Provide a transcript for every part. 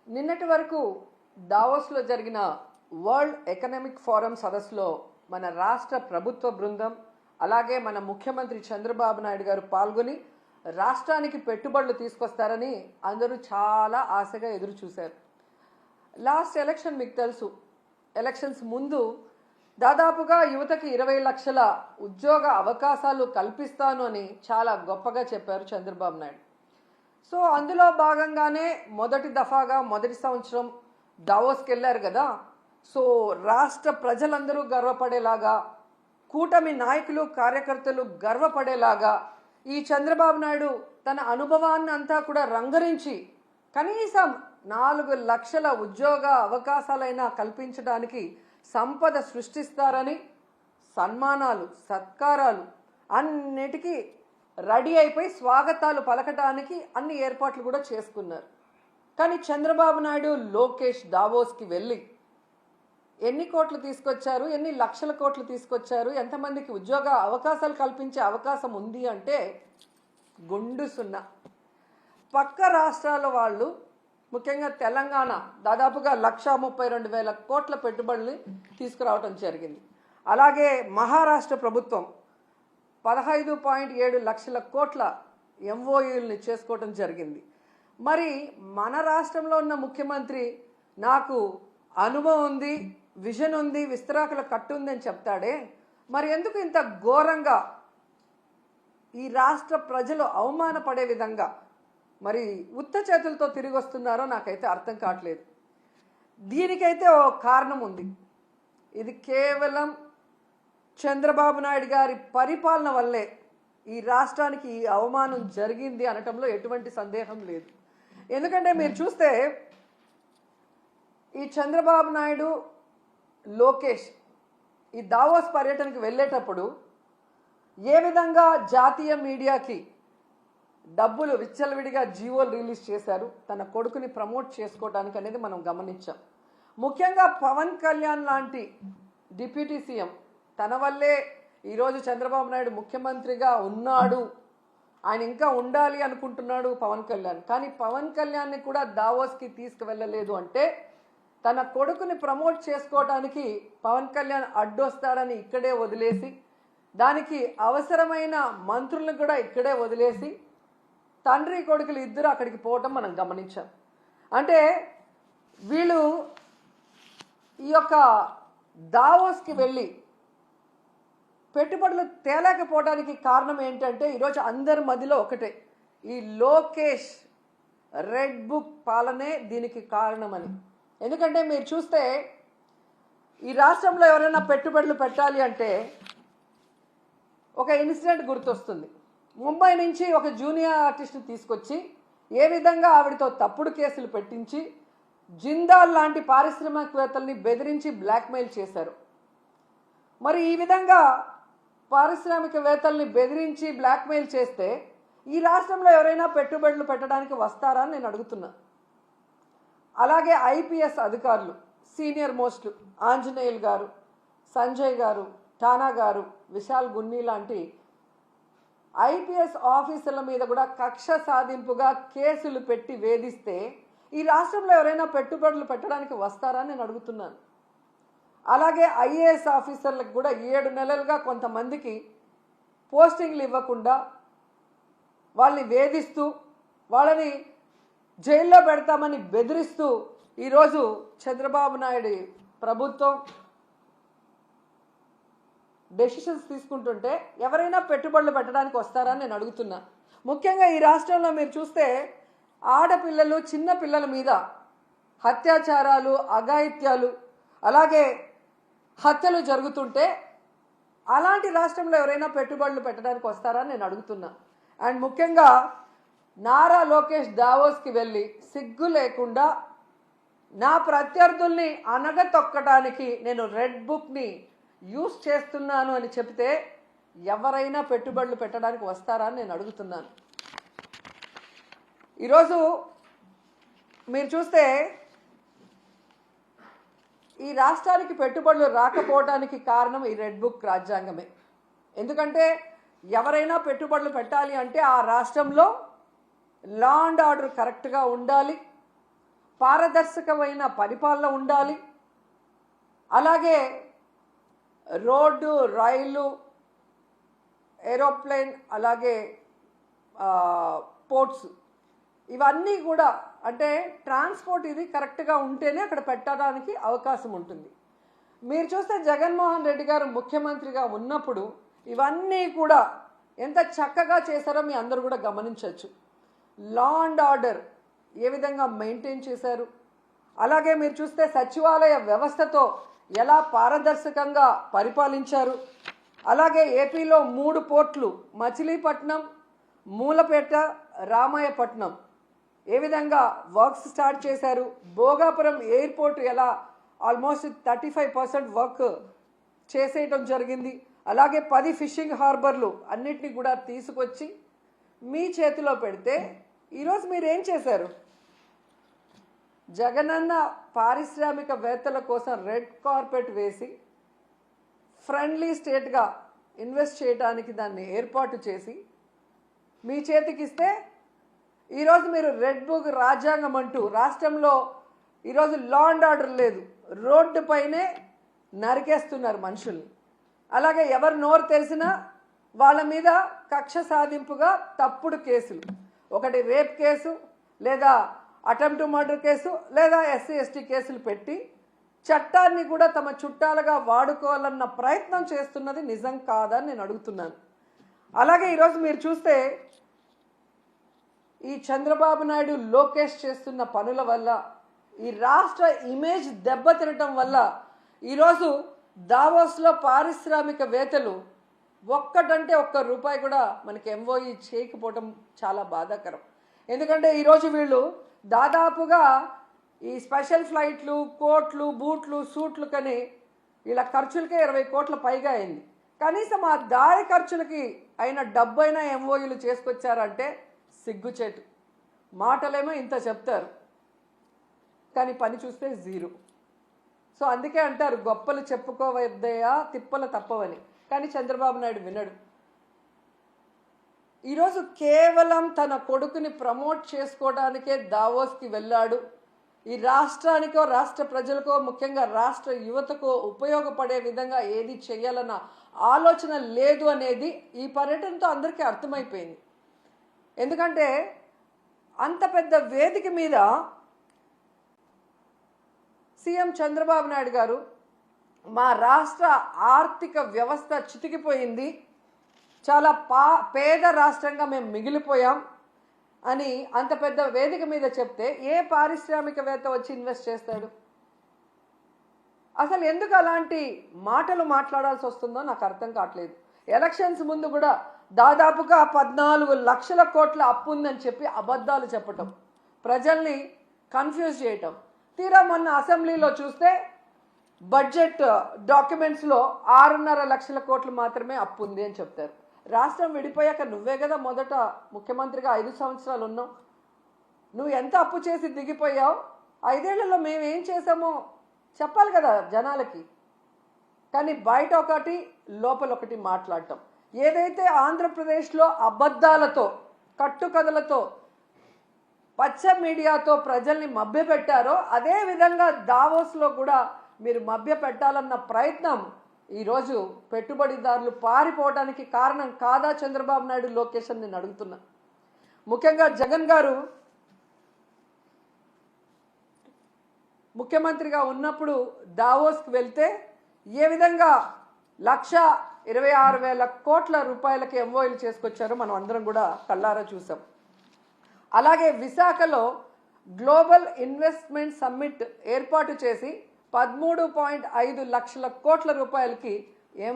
నిన్నటి వరకు దావోస్లో జరిగిన వరల్డ్ ఎకనామిక్ ఫోరం సదస్సులో మన రాష్ట్ర ప్రభుత్వ బృందం అలాగే మన ముఖ్యమంత్రి చంద్రబాబు నాయుడు గారు పాల్గొని రాష్ట్రానికి పెట్టుబడులు తీసుకొస్తారని అందరూ చాలా ఆశగా ఎదురు చూశారు. లాస్ట్ ఎలక్షన్ మీకు తెలుసు, ఎలక్షన్స్ ముందు దాదాపుగా యువతకి 20 లక్షల ఉద్యోగ అవకాశాలు కల్పిస్తాను అని చాలా గొప్పగా చెప్పారు చంద్రబాబు నాయుడు. సో అందులో భాగంగానే మొదటి దఫాగా మొదటి సంవత్సరం దావోస్కి వెళ్ళారు కదా. సో రాష్ట్ర ప్రజలందరూ గర్వపడేలాగా, కూటమి నాయకులు కార్యకర్తలు గర్వపడేలాగా ఈ చంద్రబాబు నాయుడు తన అనుభవాన్ని అంతా కూడా రంగరించి కనీసం 4 లక్షల ఉద్యోగ అవకాశాలైనా కల్పించడానికి సంపద సృష్టిస్తారని సన్మానాలు సత్కారాలు అన్నిటికీ రెడీ అయిపోయి స్వాగతాలు పలకటానికి అన్ని ఏర్పాట్లు కూడా చేసుకున్నారు. కానీ చంద్రబాబు నాయుడు లోకేష్ దావోస్కి వెళ్ళి ఎన్ని కోట్లు తీసుకొచ్చారు, ఎన్ని లక్షల కోట్లు తీసుకొచ్చారు, ఎంతమందికి ఉద్యోగ అవకాశాలు కల్పించే అవకాశం ఉంది అంటే గుండు సున్నా. పక్క రాష్ట్రాల వాళ్ళు ముఖ్యంగా తెలంగాణ దాదాపుగా 1,32,000 కోట్ల పెట్టుబడులు తీసుకురావడం జరిగింది. అలాగే మహారాష్ట్ర ప్రభుత్వం 15.7 లక్షల కోట్ల ఎంఓయూల్ని చేసుకోవడం జరిగింది. మరి మన రాష్ట్రంలో ఉన్న ముఖ్యమంత్రి నాకు అనుభవం ఉంది, విజన్ ఉంది, విస్తరాకుల కట్టు ఉంది అని చెప్తాడే, మరి ఎందుకు ఇంత ఘోరంగా ఈ రాష్ట్ర ప్రజలు అవమానపడే విధంగా మరి ఉత్త చేతులతో తిరిగి వస్తున్నారో నాకైతే అర్థం కావట్లేదు. దీనికైతే ఓ కారణం ఉంది. ఇది కేవలం చంద్రబాబు నాయుడు గారి పరిపాలన వల్లే ఈ రాష్ట్రానికి ఈ అవమానం జరిగింది అనటంలో ఎటువంటి సందేహం లేదు. ఎందుకంటే మీరు చూస్తే ఈ చంద్రబాబు నాయుడు లోకేష్ ఈ దావోస్ పర్యటనకు వెళ్ళేటప్పుడు ఏ విధంగా జాతీయ మీడియాకి డబ్బులు విచ్చలవిడిగా జీవోలు రిలీజ్ చేశారు తన కొడుకుని ప్రమోట్ చేసుకోవడానికి అనేది మనం గమనించాం. ముఖ్యంగా పవన్ కళ్యాణ్ లాంటి డిప్యూటీ సీఎం తన వల్లే ఈరోజు చంద్రబాబు నాయుడు ముఖ్యమంత్రిగా ఉన్నాడు, ఆయన ఇంకా ఉండాలి అనుకుంటున్నాడు పవన్ కళ్యాణ్. కానీ పవన్ కళ్యాణ్ని కూడా దావోస్కి తీసుకువెళ్ళలేదు అంటే తన కొడుకుని ప్రమోట్ చేసుకోవడానికి పవన్ కళ్యాణ్ అడ్డొస్తాడని ఇక్కడే వదిలేసి, దానికి అవసరమైన మంత్రులను కూడా ఇక్కడే వదిలేసి తండ్రి కొడుకులు ఇద్దరు అక్కడికి పోవటం మనం గమనించాం. అంటే వీళ్ళు ఈ యొక్క దావోస్కి వెళ్ళి పెట్టుబడులు తేలేకపోవడానికి కారణం ఏంటంటే ఈరోజు అందరి మధ్యలో ఒకటే, ఈ లోకేష్ రెడ్ బుక్ పాలనే దీనికి కారణమని. ఎందుకంటే మీరు చూస్తే ఈ రాష్ట్రంలో ఎవరైనా పెట్టుబడులు పెట్టాలి అంటే ఒక ఇన్సిడెంట్ గుర్తొస్తుంది. ముంబై నుంచి ఒక జూనియర్ ఆర్టిస్ట్ని తీసుకొచ్చి ఏ విధంగా ఆవిడతో తప్పుడు కేసులు పెట్టించి జిందాల్ లాంటి పారిశ్రామికవేత్తల్ని బెదిరించి బ్లాక్మెయిల్ చేశారు. మరి ఈ విధంగా పారిశ్రామికవేత్తల్ని బెదిరించి బ్లాక్మెయిల్ చేస్తే ఈ రాష్ట్రంలో ఎవరైనా పెట్టుబడులు పెట్టడానికి వస్తారా అని నేను అడుగుతున్నా. అలాగే ఐపీఎస్ అధికారులు సీనియర్ మోస్ట్ ఆంజనేయులు గారు, సంజయ్ గారు, ఠానా గారు, విశాల్ గున్ని లాంటి ఐపీఎస్ ఆఫీసర్ల మీద కూడా కక్ష సాధింపుగా కేసులు పెట్టి వేధిస్తే ఈ రాష్ట్రంలో ఎవరైనా పెట్టుబడులు పెట్టడానికి వస్తారా నేను అడుగుతున్నాను. అలాగే ఐఏఎస్ ఆఫీసర్లకు కూడా 7 నెలలుగా కొంతమందికి పోస్టింగ్లు ఇవ్వకుండా వాళ్ళని వేధిస్తూ వాళ్ళని జైల్లో పెడతామని బెదిరిస్తూ ఈరోజు చంద్రబాబు నాయుడు ప్రభుత్వం డెసిషన్స్ తీసుకుంటుంటే ఎవరైనా పెట్టుబడులు పెట్టడానికి వస్తారని నేను అడుగుతున్నా. ముఖ్యంగా ఈ రాష్ట్రంలో మీరు చూస్తే ఆడపిల్లలు చిన్న పిల్లల మీద అత్యాచారాలు, అఘాయిత్యాలు, అలాగే హత్యలు జరుగుతుంటే అలాంటి రాష్ట్రంలో ఎవరైనా పెట్టుబడులు పెట్టడానికి వస్తారని నేను అడుగుతున్నా. అండ్ ముఖ్యంగా నారా లోకేష్ దావోస్కి వెళ్ళి సిగ్గు లేకుండా నా ప్రత్యర్థుల్ని అనగతొక్కడానికి నేను రెడ్ బుక్ని యూస్ చేస్తున్నాను అని చెప్తే ఎవరైనా పెట్టుబడులు పెట్టడానికి వస్తారా అని నేను అడుగుతున్నాను. ఈరోజు మీరు చూస్తే ఈ రాష్ట్రానికి పెట్టుబడులు రాకపోవడానికి కారణం ఈ రెడ్ బుక్ రాజ్యాంగమే. ఎందుకంటే ఎవరైనా పెట్టుబడులు పెట్టాలి అంటే ఆ రాష్ట్రంలో లా అండ్ ఆర్డర్ కరెక్ట్గా ఉండాలి, పారదర్శకమైన పరిపాలన ఉండాలి. అలాగే రోడ్డు, రైలు, ఏరోప్లేన్, అలాగే పోర్ట్స్, ఇవన్నీ కూడా అంటే ట్రాన్స్పోర్ట్ ఇది కరెక్ట్గా ఉంటేనే అక్కడ పెట్టడానికి అవకాశం ఉంటుంది. మీరు చూస్తే జగన్మోహన్ రెడ్డి గారు ముఖ్యమంత్రిగా ఉన్నప్పుడు ఇవన్నీ కూడా ఎంత చక్కగా చేశారో మీ అందరూ కూడా గమనించవచ్చు. లా అండ్ ఆర్డర్ ఏ విధంగా మెయింటైన్ చేశారు, అలాగే మీరు చూస్తే సచివాలయ వ్యవస్థతో ఎలా పారదర్శకంగా పరిపాలించారు. అలాగే ఏపీలో 3 పోర్ట్లు మచిలీపట్నం, మూలపేట, రామాయపట్నం ఏ విధంగా వర్క్స్ స్టార్ట్ చేశారు. భోగాపురం ఎయిర్పోర్ట్ ఎలా ఆల్మోస్ట్ 35% వర్క్ చేసేయటం జరిగింది. అలాగే 10 ఫిషింగ్ హార్బర్లు అన్నిటినీ కూడా తీసుకొచ్చి మీ చేతిలో పెడితే ఈరోజు మీరు ఏం చేశారు? జగనన్న పారిశ్రామికవేత్తల కోసం రెడ్ కార్పెట్ వేసి ఫ్రెండ్లీ స్టేట్గా ఇన్వెస్ట్ చేయడానికి దాన్ని ఏర్పాటు చేసి మీ చేతికి ఇస్తే ఈరోజు మీరు రెడ్ బుక్ రాజ్యాంగం అంటూ రాష్ట్రంలో ఈరోజు లా అండ్ ఆర్డర్ లేదు, రోడ్డు పైనే నరికేస్తున్నారు మనుషుల్ని. అలాగే ఎవరు నోరు తెరిసినా వాళ్ళ మీద కక్ష సాధింపుగా తప్పుడు కేసులు, ఒకటి రేప్ కేసు, లేదా అటెంప్ట్ మర్డర్ కేసు, లేదా SC ST కేసులు పెట్టి చట్టాన్ని కూడా తమ చుట్టాలుగా వాడుకోవాలన్న ప్రయత్నం చేస్తున్నది నిజం కాదని నేను అడుగుతున్నాను. అలాగే ఈరోజు మీరు చూస్తే ఈ చంద్రబాబు నాయుడు, లోకేష్ చేస్తున్న పనుల వల్ల ఈ రాష్ట్ర ఇమేజ్ దెబ్బతినటం వల్ల ఈరోజు దావోస్లో పారిశ్రామికవేత్తలు ఒక్కటంటే ఒక్క రూపాయి కూడా మనకి MOE చేయకపోవడం చాలా బాధాకరం. ఎందుకంటే ఈరోజు వీళ్ళు దాదాపుగా ఈ స్పెషల్ ఫ్లైట్లు, కోట్లు, బూట్లు, సూట్లు కని వీళ్ళ ఖర్చులకే 20 కోట్ల పైగా అయింది. కనీసం ఆ దారి ఖర్చులకి అయిన డబ్బైనా MOEలు చేసుకొచ్చారంటే సిగ్గుచేటు. మాటలేమో ఇంత చెప్తారు కానీ పని చూస్తే జీరో. సో అందుకే అంటారు గొప్పలు చెప్పుకోవద్దయా తిప్పలు తప్పవని. కానీ చంద్రబాబు నాయుడు వినడు. ఈరోజు కేవలం తన కొడుకుని ప్రమోట్ చేసుకోవడానికే దావోస్కి వెళ్ళాడు. ఈ రాష్ట్రానికో, రాష్ట్ర ప్రజలకో, ముఖ్యంగా రాష్ట్ర యువతకో ఉపయోగపడే విధంగా ఏది చేయాలన్న ఆలోచన లేదు అనేది ఈ పర్యటనతో అందరికీ అర్థమైపోయింది. ఎందుకంటే అంత పెద్ద వేదిక మీద సీఎం చంద్రబాబు నాయుడు గారు మా రాష్ట్ర ఆర్థిక వ్యవస్థ చితికిపోయింది, చాలా పేద రాష్ట్రంగా మేము మిగిలిపోయాం అని అంత పెద్ద వేదిక మీద చెప్తే ఏ పారిశ్రామికవేత్త వచ్చి ఇన్వెస్ట్ చేస్తాడు? అసలు ఎందుకు అలాంటి మాటలు మాట్లాడాల్సి వస్తుందో నాకు అర్థం కావట్లేదు. ఎలక్షన్స్ ముందు కూడా దాదాపుగా 14 లక్షల కోట్ల అప్పు ఉందని చెప్పి అబద్ధాలు చెప్పటం, ప్రజల్ని కన్ఫ్యూజ్ చేయటం. తీరా మొన్న అసెంబ్లీలో చూస్తే బడ్జెట్ డాక్యుమెంట్స్లో 6.5 లక్షల కోట్లు మాత్రమే అప్పు ఉంది అని చెప్తారు. రాష్ట్రం విడిపోయాక నువ్వే కదా మొదట ముఖ్యమంత్రిగా 5 సంవత్సరాలు ఉన్నావు. నువ్వు ఎంత అప్పు చేసి దిగిపోయావు, 5 ఏళ్లలో మేము ఏం చేసామో చెప్పాలి కదా జనాలకి. కానీ బయట ఒకటి లోపల ఒకటి మాట్లాడటం. ఏదైతే ఆంధ్రప్రదేశ్లో అబద్ధాలతో, కట్టుకథలతో, పచ్చ మీడియాతో ప్రజల్ని మభ్యపెట్టారో అదే విధంగా దావోస్లో కూడా మీరు మభ్యపెట్టాలన్న ప్రయత్నం ఈరోజు పెట్టుబడిదారులు పారిపోవడానికి కారణం కాదా చంద్రబాబు నాయుడు, లోకేష్ అని నేను అడుగుతున్నా. ముఖ్యంగా జగన్ గారు ముఖ్యమంత్రిగా ఉన్నప్పుడు దావోస్కి వెళ్తే ఏ విధంగా 1,26,000 కోట్ల రూపాయలకి MOEలు చేసుకొచ్చారో మనం అందరం కూడా కళ్ళారా చూసాం. అలాగే విశాఖలో గ్లోబల్ ఇన్వెస్ట్మెంట్ సమ్మిట్ ఏర్పాటు చేసి 13.5 లక్షల కోట్ల రూపాయలకి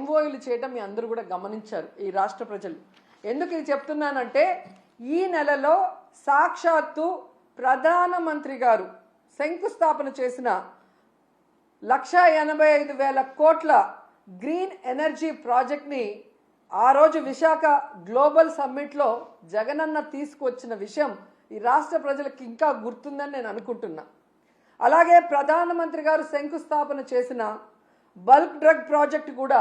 MOEలు చేయటం మీ అందరూ కూడా గమనించారు ఈ రాష్ట్ర ప్రజలు. ఎందుకు ఇది చెప్తున్నానంటే ఈ నెలలో సాక్షాత్తు ప్రధానమంత్రి గారు శంకుస్థాపన చేసిన 1,85,000 కోట్ల గ్రీన్ ఎనర్జీ ప్రాజెక్ట్ని ఆ రోజు విశాఖ గ్లోబల్ సమ్మిట్లో జగనన్న తీసుకువచ్చిన విషయం ఈ రాష్ట్ర ప్రజలకు ఇంకా గుర్తుందని నేను అనుకుంటున్నా. అలాగే ప్రధానమంత్రి గారు శంకుస్థాపన చేసిన బల్క్ డ్రగ్ ప్రాజెక్ట్ కూడా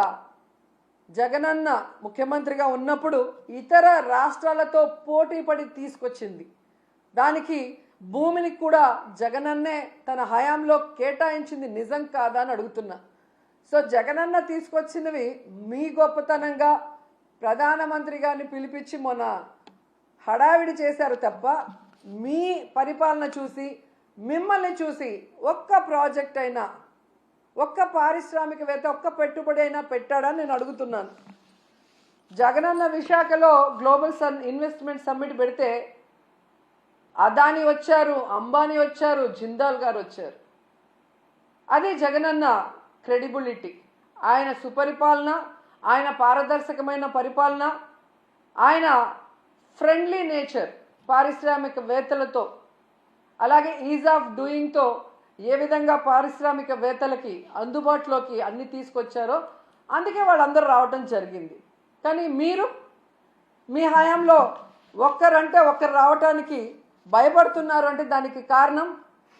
జగనన్న ముఖ్యమంత్రిగా ఉన్నప్పుడు ఇతర రాష్ట్రాలతో పోటీ పడి తీసుకొచ్చింది. దానికి భూమిని కూడా జగనన్నే తన హయాంలో కేటాయించింది నిజం కాదా అని అడుగుతున్నా. సో జగనన్న తీసుకొచ్చినవి మీ గొప్పతనంగా ప్రధానమంత్రి గారిని పిలిపించి మొన్న హడావిడి చేశారు తప్ప మీ పరిపాలన చూసి మిమ్మల్ని చూసి ఒక్క ప్రాజెక్ట్ అయినా, ఒక్క పారిశ్రామికవేత్త, ఒక్క పెట్టుబడి అయినా పెట్టాడని నేను అడుగుతున్నాను. జగనన్న విశాఖలో గ్లోబల్ ఇన్వెస్ట్మెంట్ సమ్మిట్ పెడితే అదాని వచ్చారు, అంబానీ వచ్చారు, జిందాల్ గారు వచ్చారు. అది జగనన్న క్రెడిబిలిటీ, ఆయన సుపరిపాలన, ఆయన పారదర్శకమైన పరిపాలన, ఆయన ఫ్రెండ్లీ నేచర్ పారిశ్రామికవేత్తలతో, అలాగే ఈజ్ ఆఫ్ డూయింగ్తో ఏ విధంగా పారిశ్రామికవేత్తలకి అందుబాటులోకి అన్ని తీసుకొచ్చారో అందుకే వాళ్ళందరూ రావటం జరిగింది. కానీ మీరు మీ హయాంలో ఒక్కరంటే ఒక్కరు రావటానికి భయపడుతున్నారు అంటే దానికి కారణం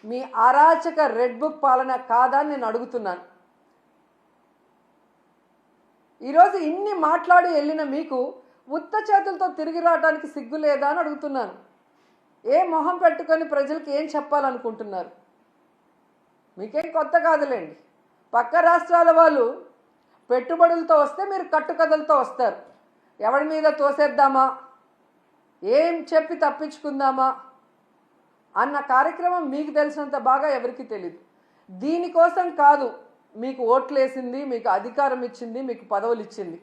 మీ అరాచక రెడ్ బుక్ పాలన కాదా అని నేను అడుగుతున్నాను. ఈరోజు ఇన్ని మాట్లాడి వెళ్ళిన మీకు ఉత్త చేతులతో తిరిగి రావడానికి సిగ్గు లేదా అని అడుగుతున్నాను. ఏ మొహం పెట్టుకొని ప్రజలకు ఏం చెప్పాలనుకుంటున్నారు? మీకేం కొత్త కాదులేండి. పక్క రాష్ట్రాల వాళ్ళు పెట్టుబడులతో వస్తే మీరు కట్టుకథలతో వస్తారు. ఎవరి మీద తోసేద్దామా, ఏం చెప్పి తప్పించుకుందామా అన్న కార్యక్రమం మీకు తెలిసినంత బాగా ఎవరికి తెలీదు. దీనికోసం కాదు మీకు ఓట్లేసింది, మీకు అధికారం ఇచ్చింది, మీకు పదవులు ఇచ్చింది.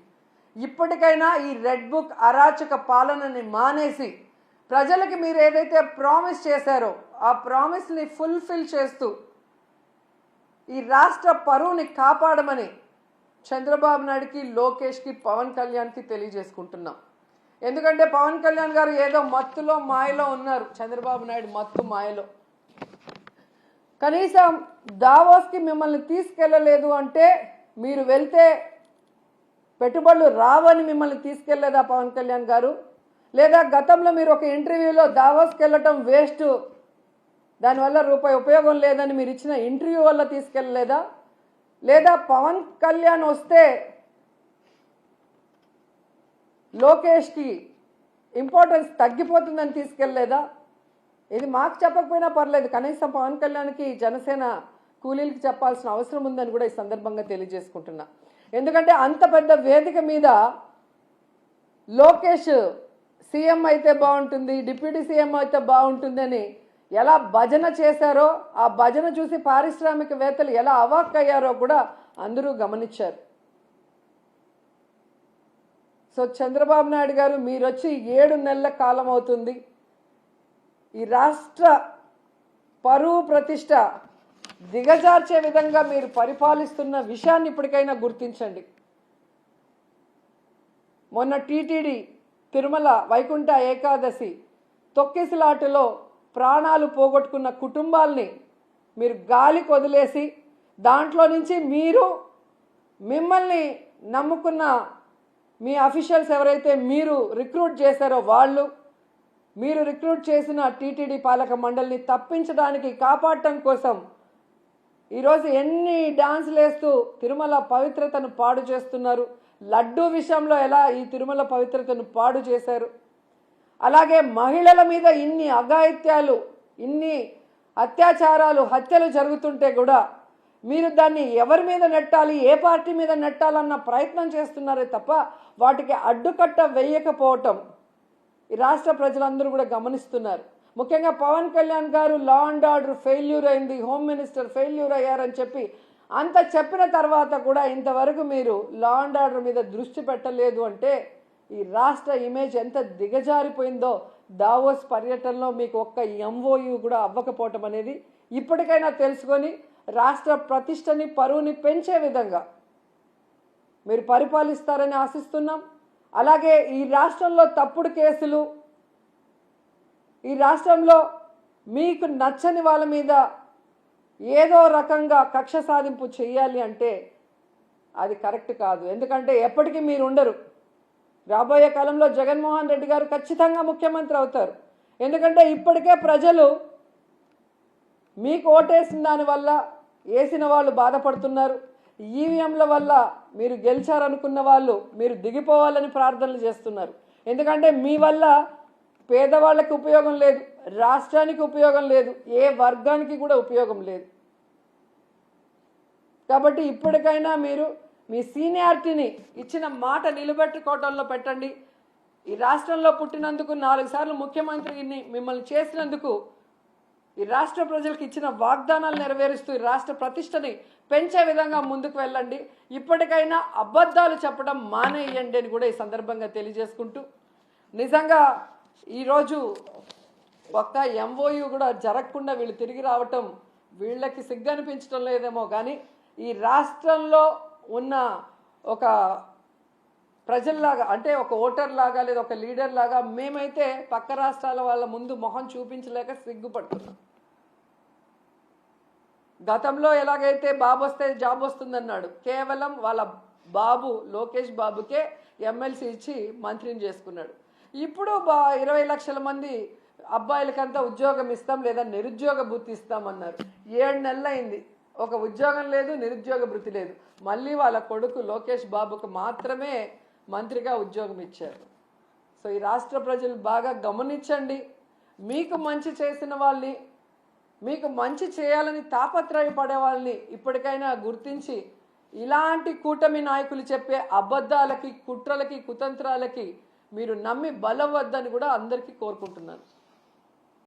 ఇప్పటికైనా ఈ రెడ్ బుక్ అరాచక పాలనని మానేసి ప్రజలకి మీరు ఏదైతే ప్రామిస్ చేశారో ఆ ప్రామిస్ని ఫుల్ఫిల్ చేస్తూ ఈ రాష్ట్ర పరువుని కాపాడమని చంద్రబాబు నాయుడుకి, లోకేష్కి, పవన్ కళ్యాణ్కి తెలియజేసుకుంటున్నాం. ఎందుకంటే పవన్ కళ్యాణ్ గారు ఏదో మత్తులో మాయలో ఉన్నారు, చంద్రబాబు నాయుడు మత్తు మాయలో. కనీసం దావోస్కి మిమ్మల్ని తీసుకెళ్ళలేదు అంటే మీరు వెళ్తే పెట్టుబడులు రావని మిమ్మల్ని తీసుకెళ్లేదా పవన్ కళ్యాణ్ గారు? లేదా గతంలో మీరు ఒక ఇంటర్వ్యూలో దావోస్కి వెళ్ళటం వేస్ట్, దానివల్ల రూపాయి ఉపయోగం లేదని మీరు ఇచ్చిన ఇంటర్వ్యూ వల్ల తీసుకెళ్ళలేదా? లేదా పవన్ కళ్యాణ్ వస్తే లోకేష్కి ఇంపార్టెన్స్ తగ్గిపోతుందని తీసుకెళ్ళలేదా? ఇది మాకు చెప్పకపోయినా పర్లేదు, కనీసం పవన్ కళ్యాణ్కి జనసేన కూలీలకి చెప్పాల్సిన అవసరం ఉందని కూడా ఈ సందర్భంగా తెలియజేసుకుంటున్నా. ఎందుకంటే అంత పెద్ద వేదిక మీద లోకేష్ సీఎం అయితే బాగుంటుంది, డిప్యూటీ సీఎం అయితే బాగుంటుందని ఎలా భజన చేశారో, ఆ భజన చూసి పారిశ్రామికవేత్తలు ఎలా అవాక్కయ్యారో కూడా అందరూ గమనించారు. సో చంద్రబాబు నాయుడు గారు మీరు వచ్చి 7 నెలల కాలం అవుతుంది. ఈ రాష్ట్ర పరువు ప్రతిష్ట దిగజార్చే విధంగా మీరు పరిపాలిస్తున్న విషయాన్ని ఇప్పటికైనా గుర్తించండి. మొన్న టీటీడీ తిరుమల వైకుంఠ ఏకాదశి తొక్కిసలాటలో ప్రాణాలు పోగొట్టుకున్న కుటుంబాల్ని మీరు గాలికి వదిలేసి దాంట్లో నుంచి మిమ్మల్ని నమ్ముకున్న మీ అఫీషియల్స్ ఎవరైతే మీరు రిక్రూట్ చేశారో మీరు రిక్రూట్ చేసిన టీటీడీ పాలక మండలిని తప్పించడానికి, కాపాడటం కోసం ఈరోజు ఎన్ని డాన్సులు వేస్తూ తిరుమల పవిత్రతను పాడు చేస్తున్నారు. లడ్డూ విషయంలో ఎలా ఈ తిరుమల పవిత్రతను పాడు చేశారు. అలాగే మహిళల మీద ఇన్ని అఘాయిత్యాలు, ఇన్ని అత్యాచారాలు, హత్యలు జరుగుతుంటే కూడా మీరు దాన్ని ఎవరి మీద నెట్టాలి, ఏ పార్టీ మీద నెట్టాలన్న ప్రయత్నం చేస్తున్నారే తప్ప వాటికి అడ్డుకట్ట వేయకపోవటం ఈ రాష్ట్ర ప్రజలందరూ కూడా గమనిస్తున్నారు. ముఖ్యంగా పవన్ కళ్యాణ్ గారు లా అండ్ ఆర్డర్ ఫెయిల్యూర్ అయింది, హోమ్ మినిస్టర్ ఫెయిల్యూర్ అయ్యారని చెప్పి అంత చెప్పిన తర్వాత కూడా ఇంతవరకు మీరు లా అండ్ ఆర్డర్ మీద దృష్టి పెట్టలేదు అంటే ఈ రాష్ట్ర ఇమేజ్ ఎంత దిగజారిపోయిందో దావోస్ పర్యటనలో మీకు ఒక్క ఎంఓయూ కూడా అవ్వకపోవటం అనేది ఇప్పటికైనా తెలుసుకొని రాష్ట్ర ప్రతిష్టని, పరువుని పెంచే విధంగా మీరు పరిపాలిస్తారని ఆశిస్తున్నాం. అలాగే ఈ రాష్ట్రంలో తప్పుడు కేసులు, ఈ రాష్ట్రంలో మీకు నచ్చని వాళ్ళ మీద ఏదో రకంగా కక్ష సాధింపు చేయాలి అంటే అది కరెక్ట్ కాదు. ఎందుకంటే ఎప్పటికీ మీరు ఉండరు. రాబోయే కాలంలో జగన్మోహన్ రెడ్డి గారు ఖచ్చితంగా ముఖ్యమంత్రి అవుతారు. ఎందుకంటే ఇప్పటికే ప్రజలు మీకు ఓటేసిన దానివల్ల వేసిన వాళ్ళు బాధపడుతున్నారు. ఈవీఎంల వల్ల మీరు గెలిచారనుకున్న వాళ్ళు మీరు దిగిపోవాలని ప్రార్థనలు చేస్తున్నారు. ఎందుకంటే మీ వల్ల పేదవాళ్ళకి ఉపయోగం లేదు, రాష్ట్రానికి ఉపయోగం లేదు, ఏ వర్గానికి కూడా ఉపయోగం లేదు. కాబట్టి ఇప్పటికైనా మీరు మీ సీనియారిటీని ఇచ్చిన మాట నిలబెట్టుకోవడంలో పెట్టండి. ఈ రాష్ట్రంలో పుట్టినందుకు 4 సార్లు ముఖ్యమంత్రిని మిమ్మల్ని చేసినందుకు ఈ రాష్ట్ర ప్రజలకు ఇచ్చిన వాగ్దానాలు నెరవేరుస్తూ ఈ రాష్ట్ర ప్రతిష్టని పెంచే విధంగా ముందుకు వెళ్ళండి. ఇప్పటికైనా అబద్ధాలు చెప్పడం మానేయండి అని కూడా ఈ సందర్భంగా తెలియజేసుకుంటూ, నిజంగా ఈరోజు ఒక్క ఎంఓయూ కూడా జరగకుండా వీళ్ళు తిరిగి రావటం వీళ్ళకి సిగ్గు అనిపించడం లేదేమో కానీ ఈ రాష్ట్రంలో ఉన్న ఒక ప్రజల్లాగా, అంటే ఒక ఓటర్ లాగా లేదా ఒక లీడర్ లాగా మేమైతే పక్క రాష్ట్రాల వాళ్ళ ముందు మొహం చూపించలేక సిగ్గుపడుతున్నాం. గతంలో ఎలాగైతే బాబు వస్తే జాబ్ వస్తుందన్నాడు, కేవలం వాళ్ళ బాబు లోకేష్ బాబుకే ఎమ్మెల్సీ ఇచ్చి మంత్రిని చేసుకున్నాడు. ఇప్పుడు 20 లక్షల మంది అబ్బాయిలకంతా ఉద్యోగం ఇస్తాం లేదా నిరుద్యోగ భృతి ఇస్తామన్నారు. 7 నెలలు అయింది, ఒక ఉద్యోగం లేదు, నిరుద్యోగ భృతి లేదు. మళ్ళీ వాళ్ళ కొడుకు లోకేష్ బాబుకు మాత్రమే మంత్రిగా ఉద్యోగం ఇచ్చారు. సో ఈ రాష్ట్ర ప్రజలు బాగా గమనించండి. మీకు మంచి చేసిన వాళ్ళని, మీకు మంచి చేయాలని తాపత్రయపడే వాళ్ళని ఇప్పటికైనా గుర్తించి ఇలాంటి కూటమి నాయకులు చెప్పే అబద్ధాలకి, కుట్రలకి, కుతంత్రాలకి మీరు నమ్మి బలవద్దని కూడా అందరికీ కోరుకుంటున్నాను.